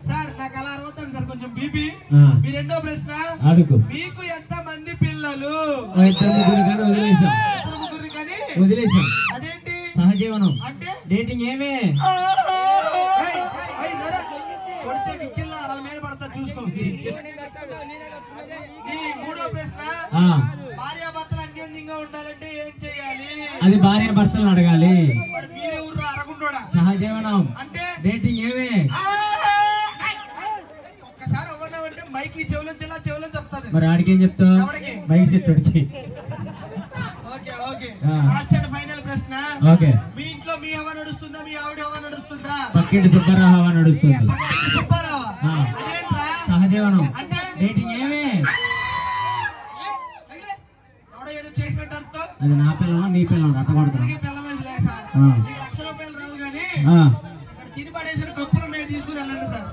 Sir నాకు అలా అరవతాను sir కొంచెం బీపీ. మీ రెండో ప్రశ్న అడుగు. మీకు ఎంత మంది పిల్లలు? ముగ్గురు కానీ వదిలేసాం. అదేంటి సహజీవనం అంటే డేటింగ్ ఏమే కొడితే విక్కిల్లా వాళ్ళ మీద పడతా చూసుకో. ఈ మూడో ప్రశ్న భార్యాభర్తలు అన్యోన్యంగా ఉండాలంటే ఏం చేయాలి? అది భార్య భర్తలను అడగాలి. మరి మీరెవరు అరగుండోడా? సహజీవనం అంటే డేటింగ్ ఏమే ఒక్కసారి అవ్వనంటే మైక్ ఈ చెవులో జిల్లా చెవులో చెప్తాది. మరి ఆడికి ఏం చెప్తావు? మైక్ సెట్ ఉడికి. Okay okay last and final ప్రశ్న. ఓకే మీ ఇంట్లో మీ హవా నడుస్తుందా మీ ఆవిడ హవా నడుస్తుందా? పక్కింటి సుబ్బారావు హవా నడుస్తుంది. సుబ్బారావా? అదేంట్రా సహజీవనం అంటే డేటింగ్ ఏమే ఎవడో ఏదో చేసినట్టు అర్థం. అది నా పిల్లలు నీ పిల్లలు అట్టకూడదు. ₹1,00,000 రాదు కానీ తిని పడేసిన కప్పులు మేము తీసుకుని వెళ్ళండి సార్.